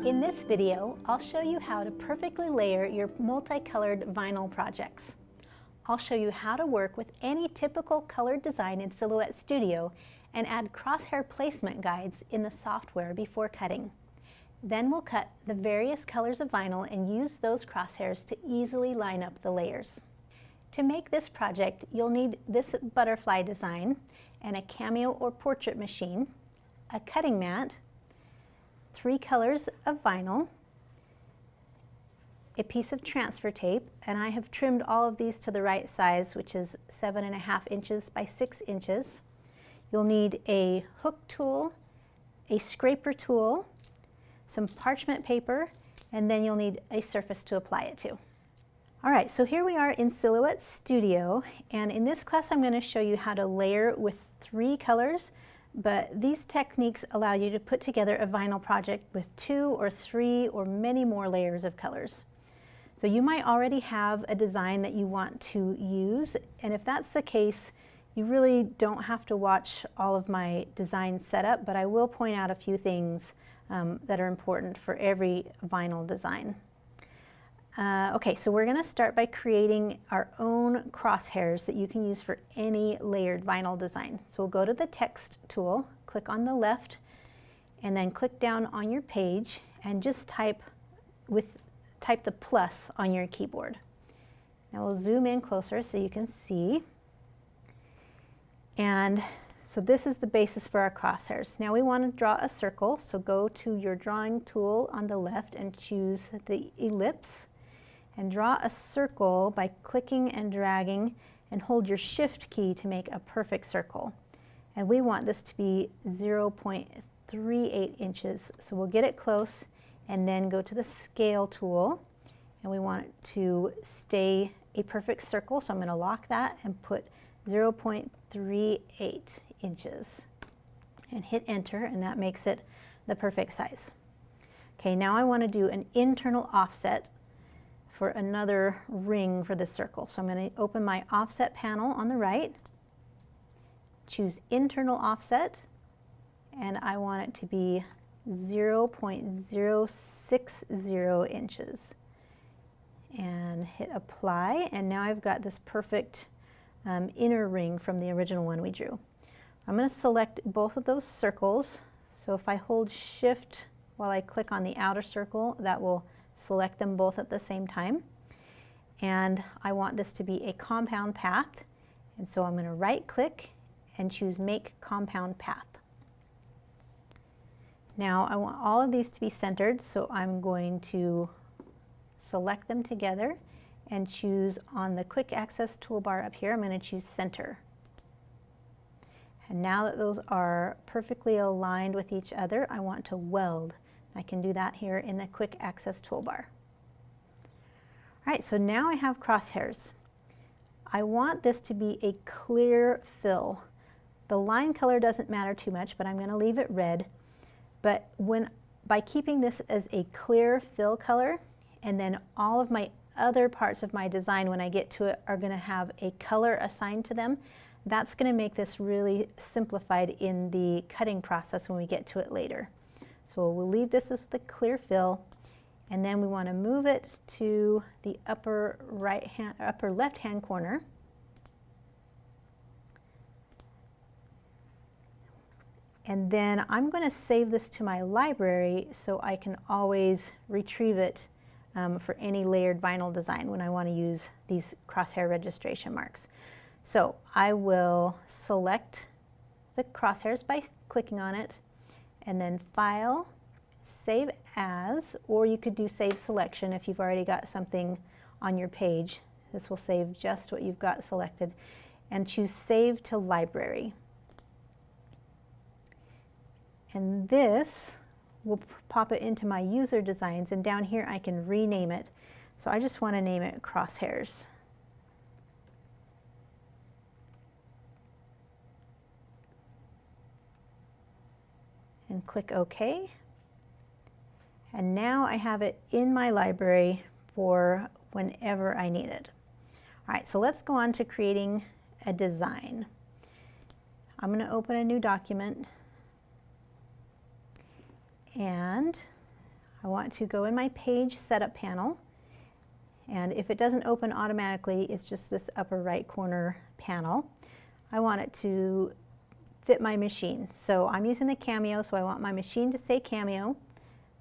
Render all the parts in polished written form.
In this video, I'll show you how to perfectly layer your multicolored vinyl projects. I'll show you how to work with any typical colored design in Silhouette Studio and add crosshair placement guides in the software before cutting. Then we'll cut the various colors of vinyl and use those crosshairs to easily line up the layers. To make this project, you'll need this butterfly design and a cameo or portrait machine, a cutting mat, 3 colors of vinyl, a piece of transfer tape, and I have trimmed all of these to the right size, which is 7.5 inches by 6 inches. You'll need a hook tool, a scraper tool, some parchment paper, and then you'll need a surface to apply it to. All right, so here we are in Silhouette Studio, and in this class I'm going to show you how to layer with 3 colors, but these techniques allow you to put together a vinyl project with 2 or 3 or many more layers of colors. So you might already have a design that you want to use, and if that's the case, you really don't have to watch all of my design setup, but I will point out a few things that are important for every vinyl design. Okay, so we're going to start by creating our own crosshairs that you can use for any layered vinyl design. So we'll go to the text tool, click on the left, and then click down on your page and just type the plus on your keyboard. Now we'll zoom in closer so you can see. And so this is the basis for our crosshairs. Now we want to draw a circle, so go to your drawing tool on the left and choose the ellipse. And draw a circle by clicking and dragging and hold your shift key to make a perfect circle. And we want this to be 0.38 inches. So we'll get it close and then go to the scale tool. And we want it to stay a perfect circle. So I'm going to lock that and put 0.38 inches. And hit enter, and that makes it the perfect size. Okay, now I want to do an internal offset for another ring for this circle. So I'm going to open my offset panel on the right, choose internal offset, and I want it to be 0.060 inches. And hit apply, and now I've got this perfect inner ring from the original one we drew. I'm going to select both of those circles. So if I hold shift while I click on the outer circle, that will select them both at the same time. And I want this to be a compound path, and so I'm going to right click and choose make compound path. Now I want all of these to be centered, so I'm going to select them together and choose on the quick access toolbar up here, I'm going to choose center. And now that those are perfectly aligned with each other, I want to weld. I can do that here in the quick access toolbar. All right, so now I have crosshairs. I want this to be a clear fill. The line color doesn't matter too much, but I'm going to leave it red. But by keeping this as a clear fill color, and then all of my other parts of my design when I get to it are going to have a color assigned to them, that's going to make this really simplified in the cutting process when we get to it later. So we'll leave this as the clear fill, and then we want to move it to the upper left hand corner. And then I'm going to save this to my library so I can always retrieve it for any layered vinyl design when I want to use these crosshair registration marks. So I will select the crosshairs by clicking on it, and then File, Save As, or you could do Save Selection if you've already got something on your page. This will save just what you've got selected, and choose Save to Library. And this will pop it into my user designs, and down here I can rename it. So I just want to name it Crosshairs. And click OK. And now I have it in my library for whenever I need it. All right, so let's go on to creating a design. I'm going to open a new document, and I want to go in my page setup panel, and if it doesn't open automatically, it's just this upper right corner panel. I want it to fit my machine. So I'm using the Cameo, so I want my machine to say Cameo,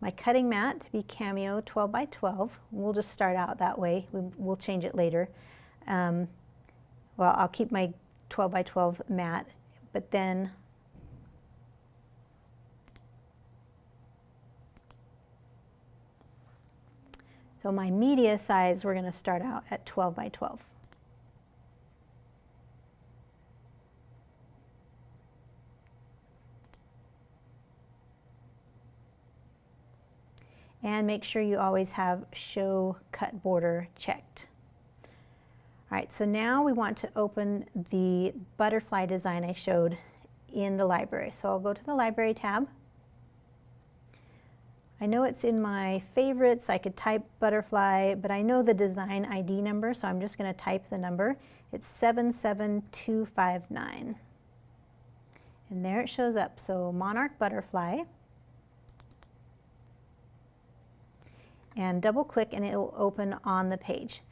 my cutting mat to be Cameo 12 by 12. We'll just start out that way. We'll change it later. Well, I'll keep my 12 by 12 mat, but then so my media size, we're going to start out at 12 by 12. And make sure you always have Show Cut Border checked. All right, so now we want to open the butterfly design I showed in the library. So I'll go to the Library tab. I know it's in my favorites. I could type butterfly, but I know the design ID number, so I'm just going to type the number. It's 77259. And there it shows up. So Monarch Butterfly. And double click and it'll open on the page.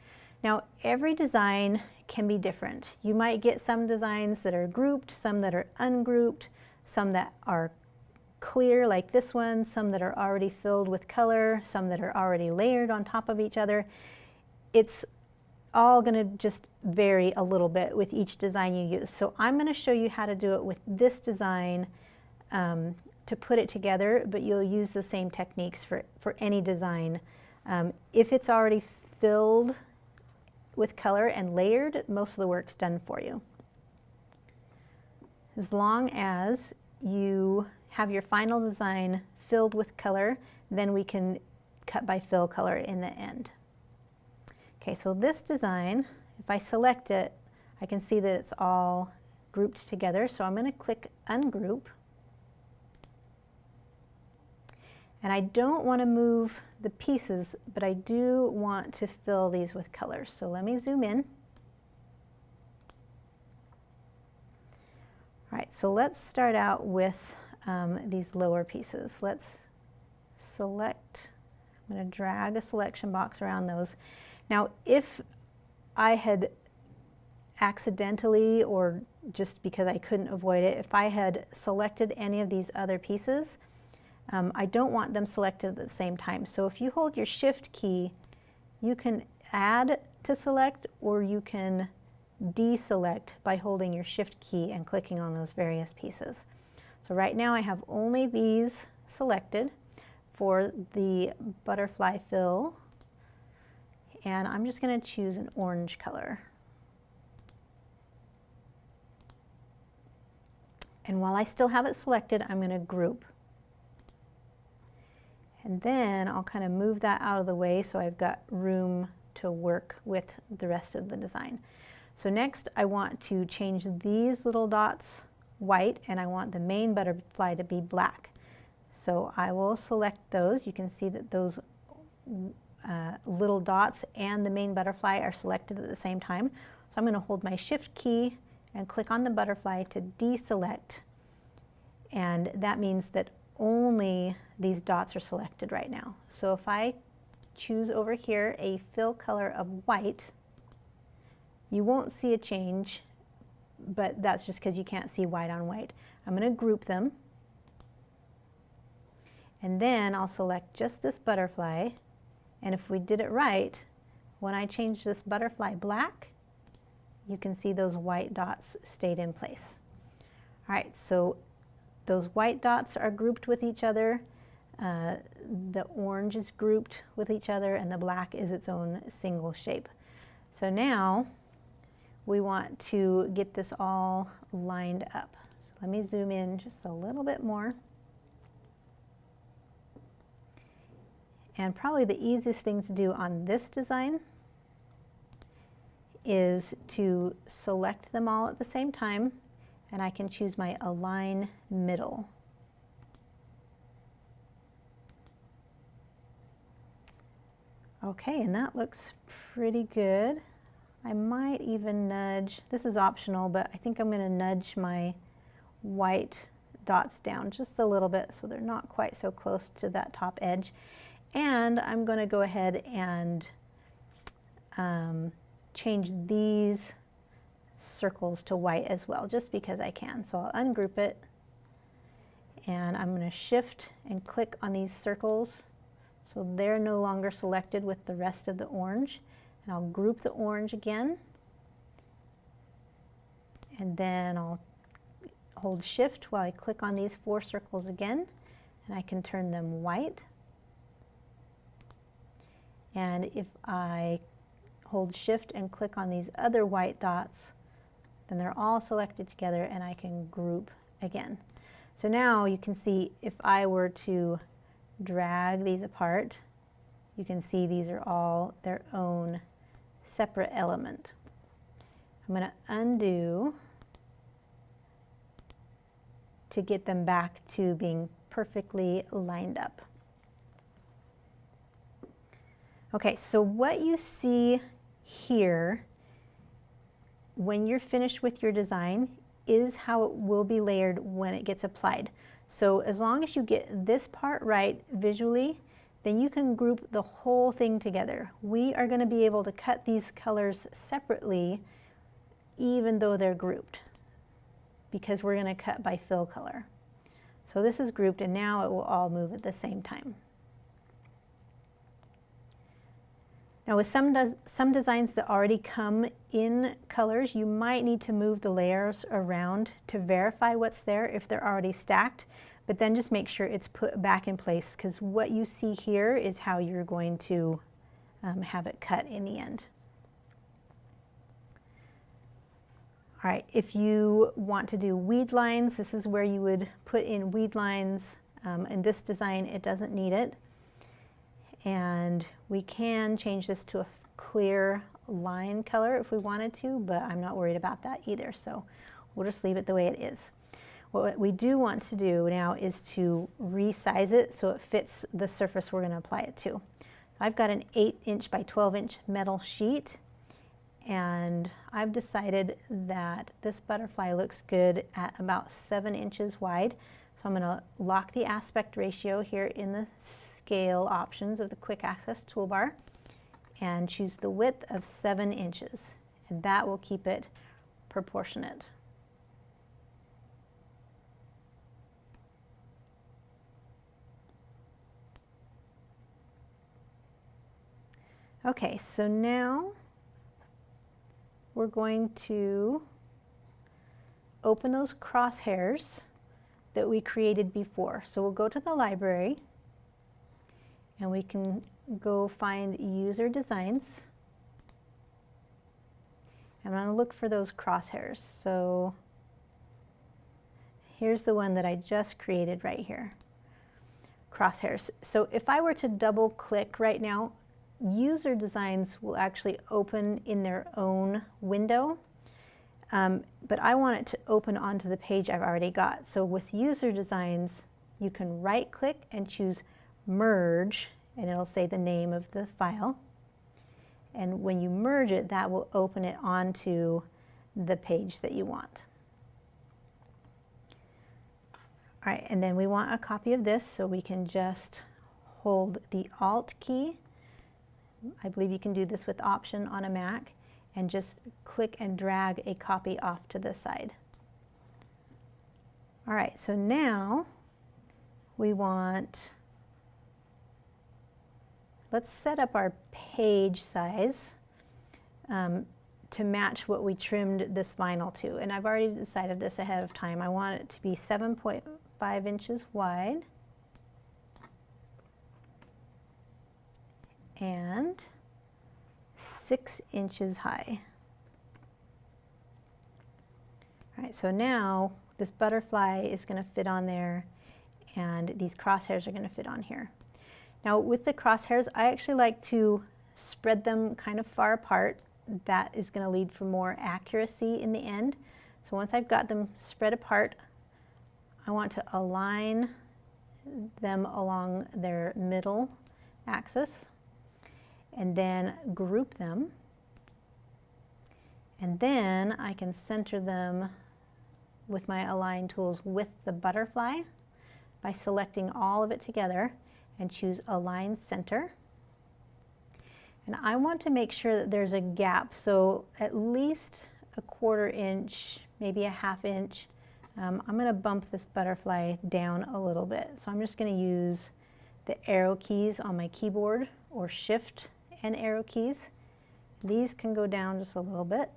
Now every design can be different. You might get some designs that are grouped, some that are ungrouped, some that are clear like this one, some that are already filled with color, some that are already layered on top of each other. It's all going to just vary a little bit with each design you use. So I'm going to show you how to do it with this design to put it together, but you'll use the same techniques for any design. If it's already filled with color and layered, most of the work's done for you. As long as you have your final design filled with color, then we can cut by fill color in the end. Okay, so this design, if I select it, I can see that it's all grouped together. So I'm going to click Ungroup. And I don't want to move the pieces, but I do want to fill these with colors. So let me zoom in. All right, so let's start out with these lower pieces. Let's select, I'm going to drag a selection box around those. Now, if I had accidentally, or just because I couldn't avoid it, if I had selected any of these other pieces, I don't want them selected at the same time. So if you hold your Shift key, you can add to select, or you can deselect by holding your Shift key and clicking on those various pieces. So right now I have only these selected for the butterfly fill, and I'm just going to choose an orange color. And while I still have it selected, I'm going to group. And then I'll kind of move that out of the way so I've got room to work with the rest of the design. So next I want to change these little dots white, and I want the main butterfly to be black. So I will select those. You can see that those little dots and the main butterfly are selected at the same time. So I'm going to hold my Shift key and click on the butterfly to deselect. And that means that only these dots are selected right now. So if I choose over here a fill color of white, you won't see a change, but that's just because you can't see white on white. I'm going to group them, and then I'll select just this butterfly, and if we did it right, when I change this butterfly black, you can see those white dots stayed in place. All right, so those white dots are grouped with each other, the orange is grouped with each other, and the black is its own single shape. So now we want to get this all lined up. So let me zoom in just a little bit more. And probably the easiest thing to do on this design is to select them all at the same time, and I can choose my Align Middle. Okay, and that looks pretty good. I might even nudge, this is optional, but I think I'm going to nudge my white dots down just a little bit so they're not quite so close to that top edge. And I'm going to go ahead and change these circles to white as well, just because I can. So I'll ungroup it, and I'm going to shift and click on these circles so they're no longer selected with the rest of the orange. And I'll group the orange again, and then I'll hold shift while I click on these 4 circles again, and I can turn them white. And if I hold shift and click on these other white dots, then they're all selected together and I can group again. So now you can see if I were to drag these apart, you can see these are all their own separate element. I'm going to undo to get them back to being perfectly lined up. Okay, so what you see here when you're finished with your design is how it will be layered when it gets applied. So as long as you get this part right visually, then you can group the whole thing together. We are going to be able to cut these colors separately even though they're grouped, because we're going to cut by fill color. So this is grouped, and now it will all move at the same time. Now with some designs that already come in colors, you might need to move the layers around to verify what's there if they're already stacked, but then just make sure it's put back in place, because what you see here is how you're going to have it cut in the end. All right, if you want to do weed lines, this is where you would put in weed lines. In this design, it doesn't need it. And we can change this to a clear line color if we wanted to, but I'm not worried about that either, so we'll just leave it the way it is. What we do want to do now is to resize it so it fits the surface we're going to apply it to. I've got an 8" by 12" metal sheet, and I've decided that this butterfly looks good at about 7 inches wide. So I'm going to lock the aspect ratio here in the scale options of the quick access toolbar and choose the width of 7 inches, and that will keep it proportionate. Okay, so now we're going to open those crosshairs that we created before. So we'll go to the library and we can go find user designs. I'm going to look for those crosshairs. So here's the one that I just created right here. Crosshairs. So if I were to double click right now, user designs will actually open in their own window. But I want it to open onto the page I've already got. So with user designs, you can right click and choose merge, and it'll say the name of the file. And when you merge it, that will open it onto the page that you want. All right, and then we want a copy of this, so we can just hold the Alt key. I believe you can do this with Option on a Mac, and just click and drag a copy off to the side. All right, so now we want, let's set up our page size to match what we trimmed this vinyl to. And I've already decided this ahead of time. I want it to be 7.5 inches wide and 6 inches high. All right, so now this butterfly is going to fit on there, and these crosshairs are going to fit on here. Now with the crosshairs, I actually like to spread them kind of far apart. That is going to lead for more accuracy in the end. So once I've got them spread apart, I want to align them along their middle axis, and then group them, and then I can center them with my align tools with the butterfly by selecting all of it together, and choose Align Center. And I want to make sure that there's a gap, so at least a 1/4 inch, maybe a 1/2 inch. I'm going to bump this butterfly down a little bit. So I'm just going to use the arrow keys on my keyboard, or Shift and arrow keys. These can go down just a little bit,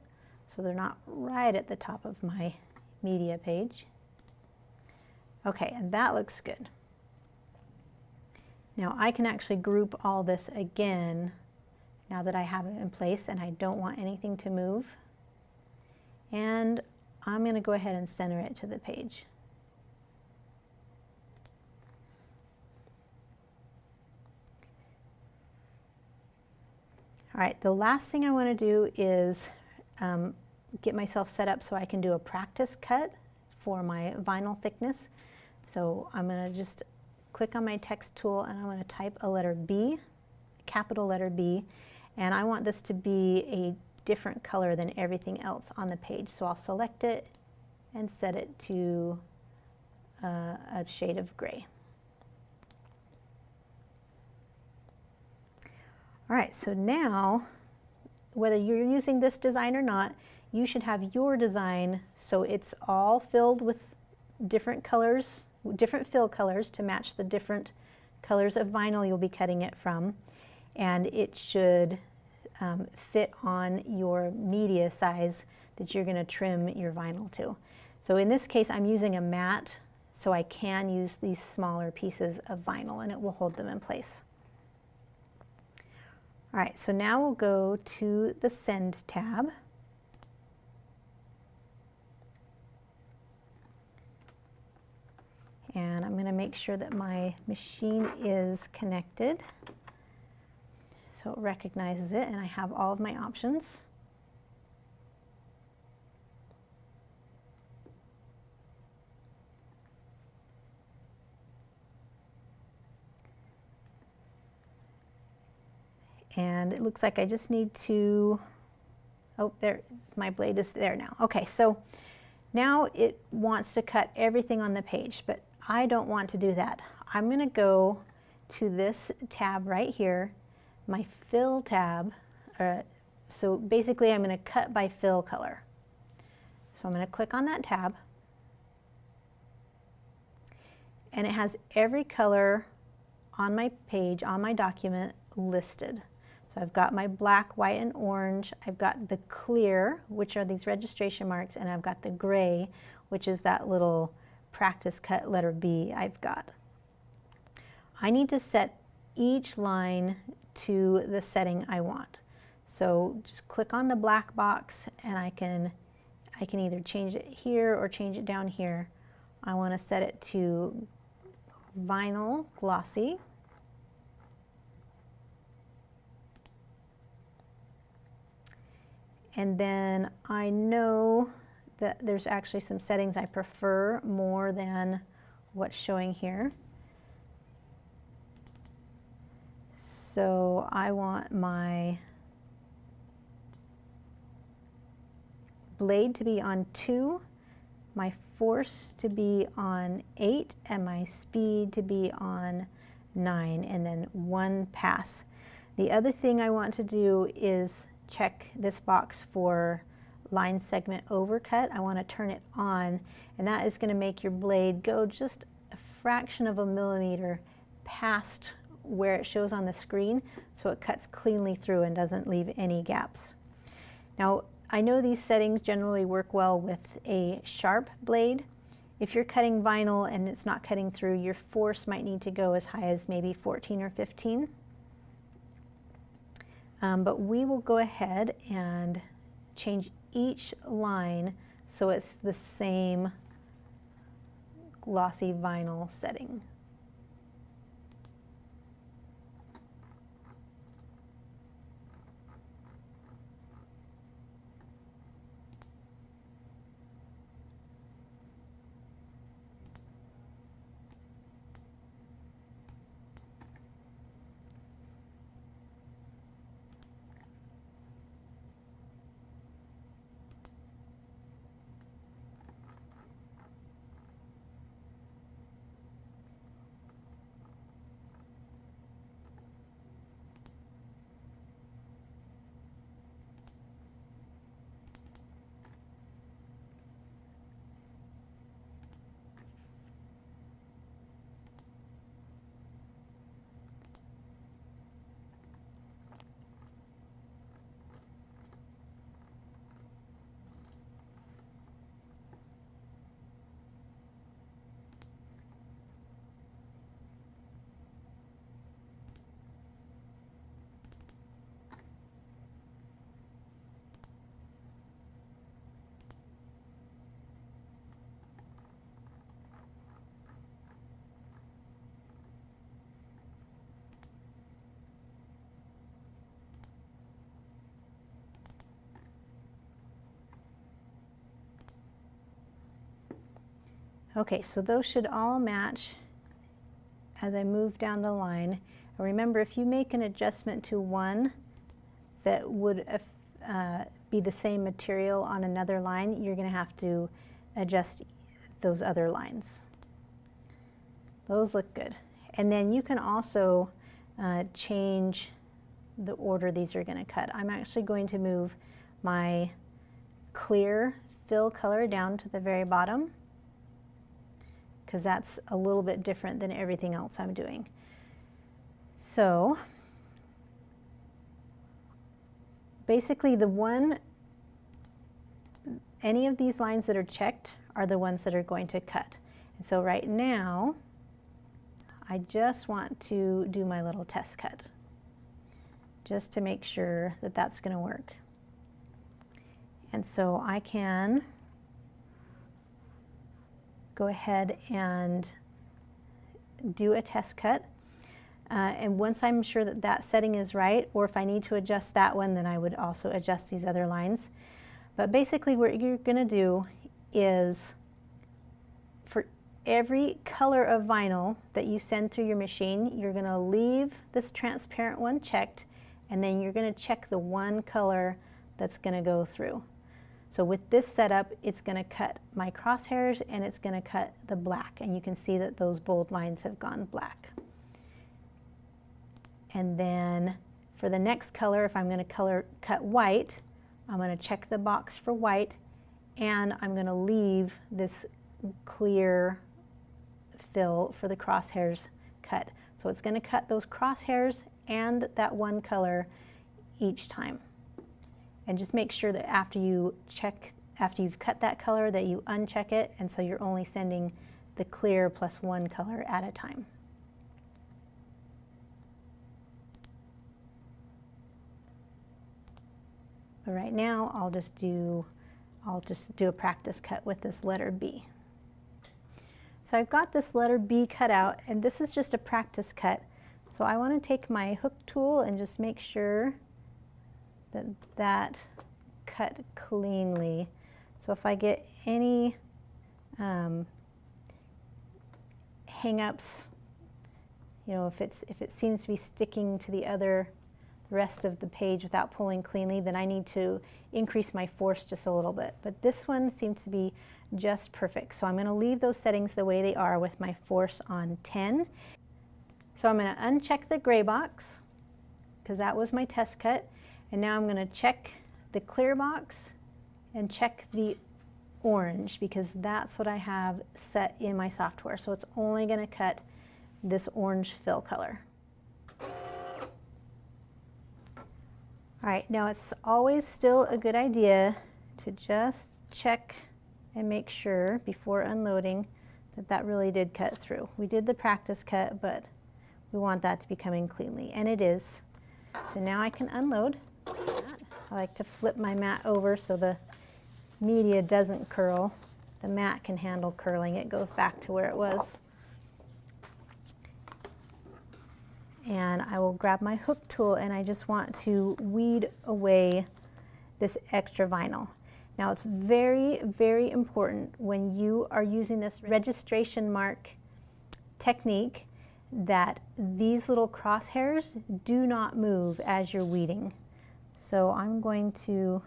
so they're not right at the top of my media page. Okay, and that looks good. Now I can actually group all this again now that I have it in place and I don't want anything to move. And I'm going to go ahead and center it to the page. All right, the last thing I want to do is get myself set up so I can do a practice cut for my vinyl thickness. So I'm going to just click on my text tool and I'm going to type a letter B, capital letter B, and I want this to be a different color than everything else on the page. So I'll select it and set it to a shade of gray. All right, so now, whether you're using this design or not, you should have your design so it's all filled with different colors, different fill colors to match the different colors of vinyl you'll be cutting it from. And it should fit on your media size that you're going to trim your vinyl to. So in this case, I'm using a mat, so I can use these smaller pieces of vinyl and it will hold them in place. All right, so now we'll go to the Send tab. And I'm going to make sure that my machine is connected so it recognizes it and I have all of my options. And it looks like I just need to, oh, there, my blade is there now. Okay, so now it wants to cut everything on the page, but I don't want to do that. I'm going to go to this tab right here, my Fill tab. So basically I'm going to cut by fill color. So I'm going to click on that tab. And it has every color on my page, on my document, listed. So I've got my black, white, and orange. I've got the clear, which are these registration marks, and I've got the gray, which is that little practice cut letter B I've got. I need to set each line to the setting I want. So just click on the black box and I can either change it here or change it down here. I want to set it to vinyl glossy. And then I know that there's actually some settings I prefer more than what's showing here. So I want my blade to be on 2, my force to be on 8, and my speed to be on 9, and then 1 pass. The other thing I want to do is check this box for line segment overcut. I want to turn it on, and that is going to make your blade go just a fraction of a millimeter past where it shows on the screen, so it cuts cleanly through and doesn't leave any gaps. Now, I know these settings generally work well with a sharp blade. If you're cutting vinyl and it's not cutting through, your force might need to go as high as maybe 14 or 15. But we will go ahead and change each line so it's the same glossy vinyl setting. Okay, so those should all match as I move down the line. And remember, if you make an adjustment to one that would be the same material on another line, you're going to have to adjust those other lines. Those look good. And then you can also change the order these are going to cut. I'm actually going to move my clear fill color down to the very bottom, because that's a little bit different than everything else I'm doing. So basically any of these lines that are checked are the ones that are going to cut. And so right now, I just want to do my little test cut, just to make sure that that's going to work. And so I can go ahead and do a test cut. And once I'm sure that that setting is right, or if I need to adjust that one, then I would also adjust these other lines. But basically what you're going to do is, for every color of vinyl that you send through your machine, you're going to leave this transparent one checked, and then you're going to check the one color that's going to go through. So with this setup, it's going to cut my crosshairs and it's going to cut the black, and you can see that those bold lines have gone black. And then for the next color, if I'm going to cut white, I'm going to check the box for white, and I'm going to leave this clear fill for the crosshairs cut. So it's going to cut those crosshairs and that one color each time. And just make sure that after you've cut that color, that you uncheck it, and so you're only sending the clear plus one color at a time. But right now, I'll just do a practice cut with this letter B. So I've got this letter B cut out, and this is just a practice cut. So I want to take my hook tool and just make sure that that cut cleanly. So if I get any hang-ups, you know, if it seems to be sticking to the rest of the page without pulling cleanly, then I need to increase my force just a little bit. But this one seems to be just perfect. So I'm going to leave those settings the way they are with my force on 10. So I'm going to uncheck the gray box, because that was my test cut. And now I'm going to check the clear box and check the orange, because that's what I have set in my software. So it's only going to cut this orange fill color. All right, now it's always still a good idea to just check and make sure before unloading that that really did cut through. We did the practice cut, but we want that to be coming cleanly, and it is. So now I can unload. I like to flip my mat over so the media doesn't curl. The mat can handle curling. It goes back to where it was. And I will grab my hook tool, and I just want to weed away this extra vinyl. Now it's very, very important when you are using this registration mark technique that these little crosshairs do not move as you're weeding. So I'm going to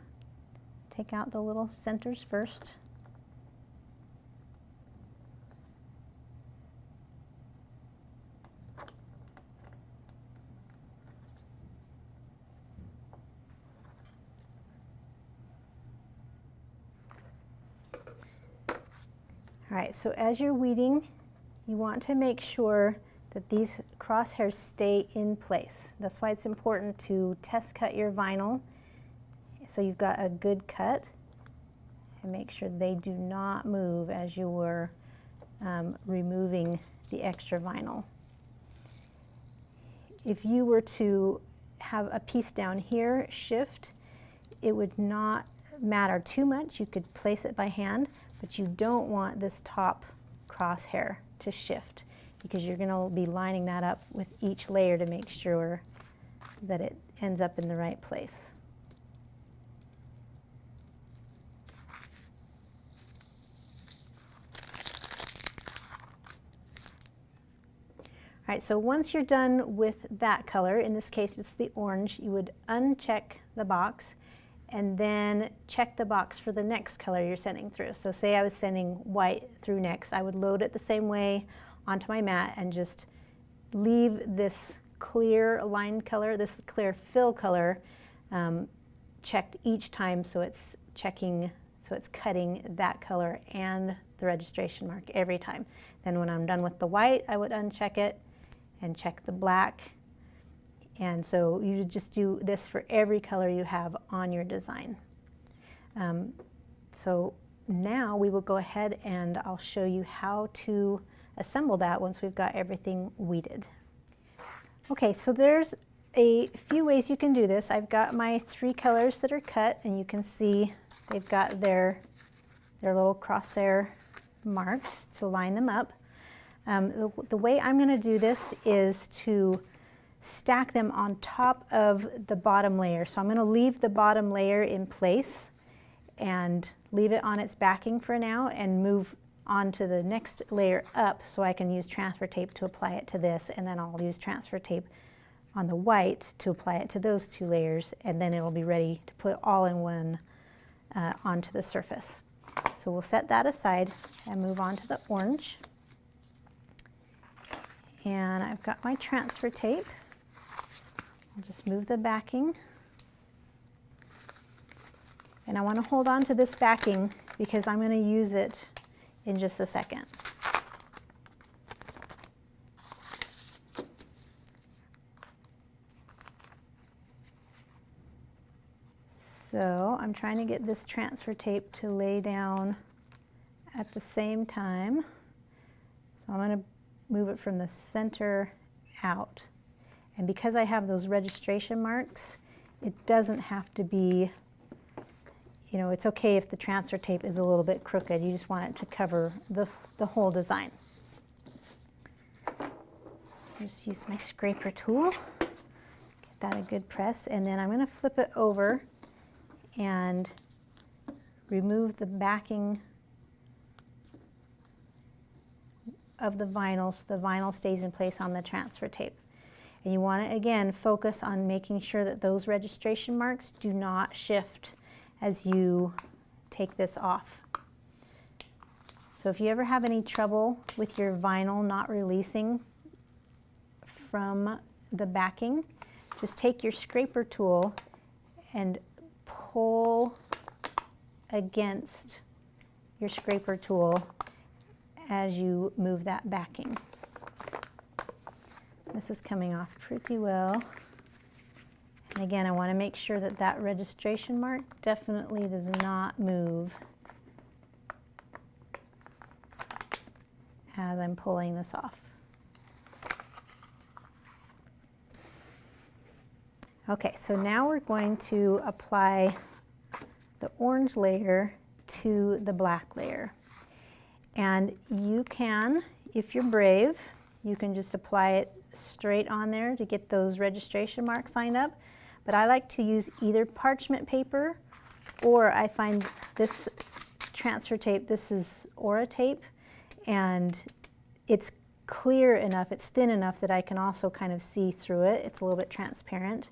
take out the little centers first. All right, so as you're weeding, you want to make sure that these crosshairs stay in place. That's why it's important to test cut your vinyl so you've got a good cut, and make sure they do not move as you were removing the extra vinyl. If you were to have a piece down here shift, it would not matter too much. You could place it by hand, but you don't want this top crosshair to shift, because you're going to be lining that up with each layer to make sure that it ends up in the right place. All right, so once you're done with that color, in this case it's the orange, you would uncheck the box and then check the box for the next color you're sending through. So say I was sending white through next, I would load it the same way onto my mat and just leave this clear line color, this clear fill color, checked each time, so it's checking, so it's cutting that color and the registration mark every time. Then when I'm done with the white, I would uncheck it and check the black. And so you just do this for every color you have on your design. So now we will go ahead and I'll show you how to assemble that once we've got everything weeded. Okay, so there's a few ways you can do this. I've got my 3 colors that are cut, and you can see they've got their little crosshair marks to line them up. The way I'm going to do this is to stack them on top of the bottom layer. So I'm going to leave the bottom layer in place and leave it on its backing for now and move on to the next layer up so I can use transfer tape to apply it to this, and then I'll use transfer tape on the white to apply it to those 2 layers, and then it'll be ready to put all in one onto the surface. So we'll set that aside and move on to the orange. And I've got my transfer tape. I'll just move the backing. And I want to hold on to this backing because I'm going to use it in just a second. So I'm trying to get this transfer tape to lay down at the same time. So I'm going to move it from the center out. And because I have those registration marks, it doesn't have to be, you know, it's okay if the transfer tape is a little bit crooked. You just want it to cover the whole design. Just use my scraper tool, get that a good press, and then I'm going to flip it over and remove the backing of the vinyl so the vinyl stays in place on the transfer tape. And you want to, again, focus on making sure that those registration marks do not shift as you take this off. So if you ever have any trouble with your vinyl not releasing from the backing, just take your scraper tool and pull against your scraper tool as you move that backing. This is coming off pretty well. And again, I want to make sure that that registration mark definitely does not move as I'm pulling this off. Okay, so now we're going to apply the orange layer to the black layer. And you can, if you're brave, you can just apply it straight on there to get those registration marks lined up. But I like to use either parchment paper, or I find this transfer tape, this is Aura tape, and it's clear enough, it's thin enough that I can also kind of see through it. It's a little bit transparent.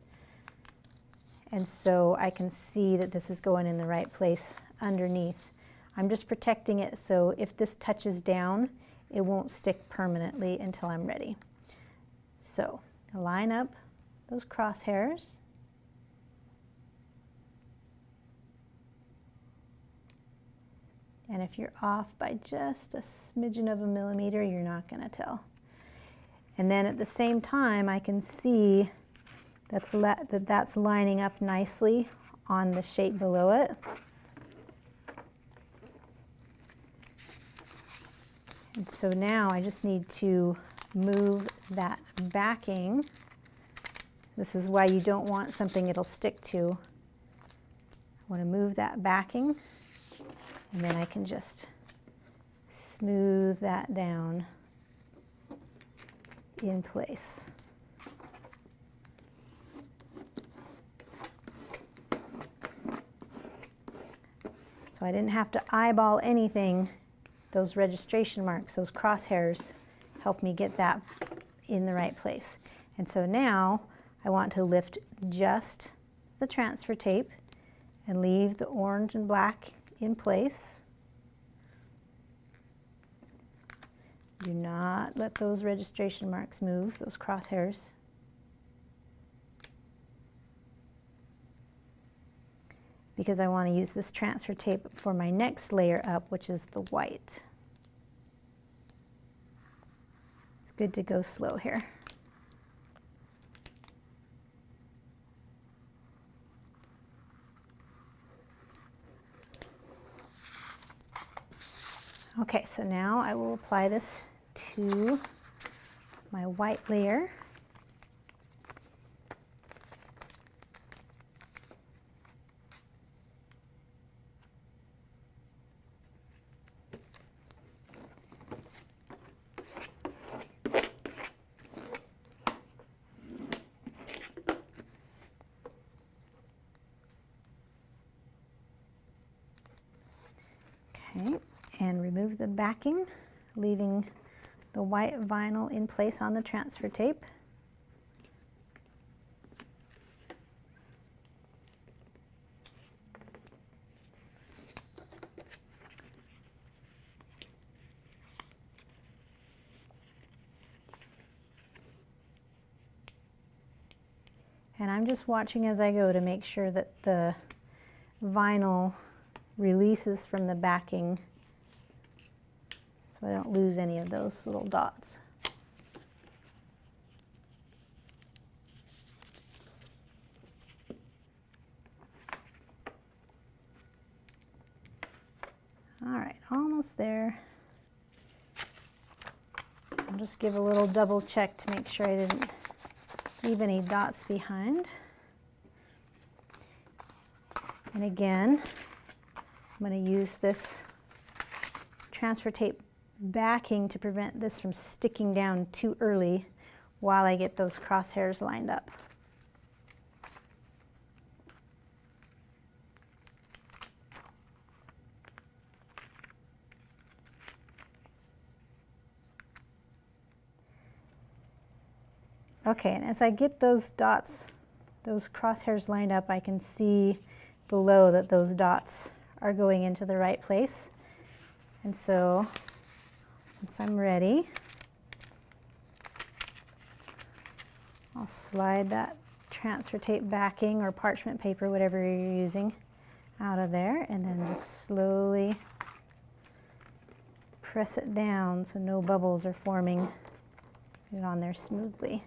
And so I can see that this is going in the right place underneath. I'm just protecting it so if this touches down, it won't stick permanently until I'm ready. So line up those crosshairs. And if you're off by just a smidgen of a millimeter, you're not going to tell. And then at the same time, I can see that's lining up nicely on the shape below it. And so now I just need to move that backing. This is why you don't want something it'll stick to. I want to move that backing, and then I can just smooth that down in place. So I didn't have to eyeball anything. Those registration marks, those crosshairs, help me get that in the right place. And so now I want to lift just the transfer tape and leave the orange and black in place. Do not let those registration marks move, those crosshairs. Because I want to use this transfer tape for my next layer up, which is the white. It's good to go slow here. Okay, so now I will apply this to my white layer. Okay, and remove the backing, leaving the white vinyl in place on the transfer tape. And I'm just watching as I go to make sure that the vinyl releases from the backing so I don't lose any of those little dots. All right, almost there. I'll just give a little double check to make sure I didn't leave any dots behind. And again, I'm going to use this transfer tape backing to prevent this from sticking down too early while I get those crosshairs lined up. Okay, and as I get those dots, those crosshairs lined up, I can see below that those dots are going into the right place. And so once I'm ready, I'll slide that transfer tape backing or parchment paper, whatever you're using, out of there, and then just slowly press it down so no bubbles are forming. Get it on there smoothly.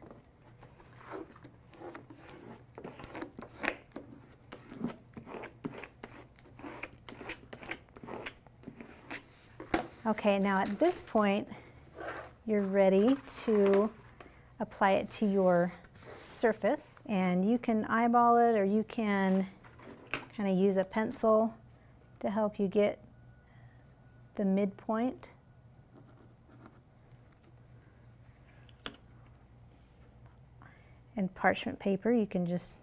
Okay, now at this point, you're ready to apply it to your surface, and you can eyeball it or you can kind of use a pencil to help you get the midpoint. And parchment paper, you can just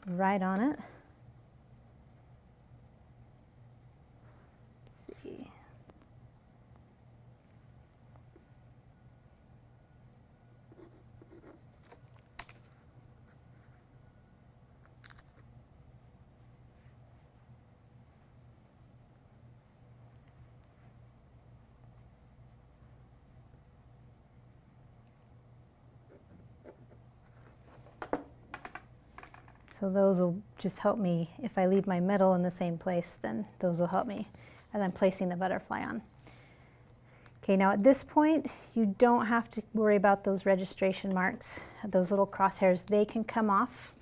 write on it. So those will just help me. If I leave my metal in the same place, then those will help me as I'm placing the butterfly on. Okay, now at this point, you don't have to worry about those registration marks, those little crosshairs. They can come off,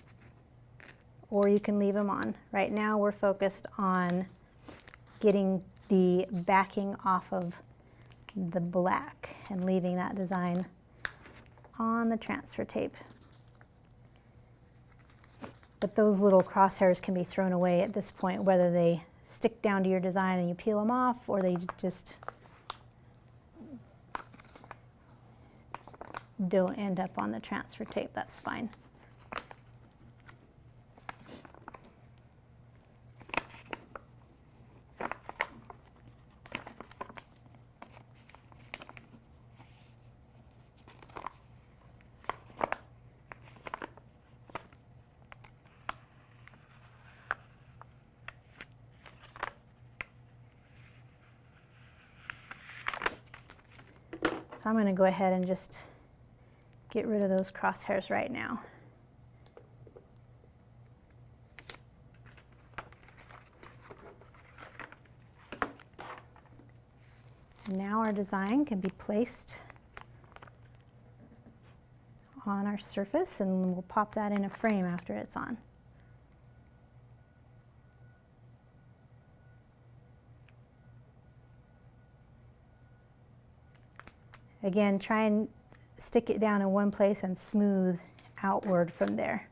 or you can leave them on. Right now, we're focused on getting the backing off of the black and leaving that design on the transfer tape. But those little crosshairs can be thrown away at this point, whether they stick down to your design and you peel them off, or they just don't end up on the transfer tape. That's fine. So I'm going to go ahead and just get rid of those crosshairs right now. Now our design can be placed on our surface, and we'll pop that in a frame after it's on. Again, try and stick it down in one place and smooth outward from there.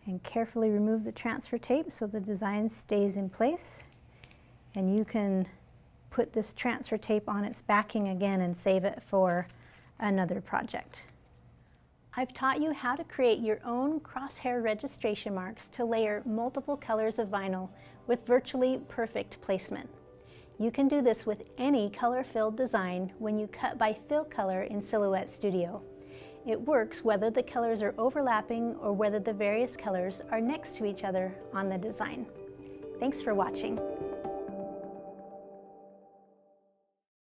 And carefully remove the transfer tape so the design stays in place. And you can put this transfer tape on its backing again and save it for another project. I've taught you how to create your own crosshair registration marks to layer multiple colors of vinyl with virtually perfect placement. You can do this with any color-filled design when you cut by fill color in Silhouette Studio. It works whether the colors are overlapping or whether the various colors are next to each other on the design. Thanks for watching.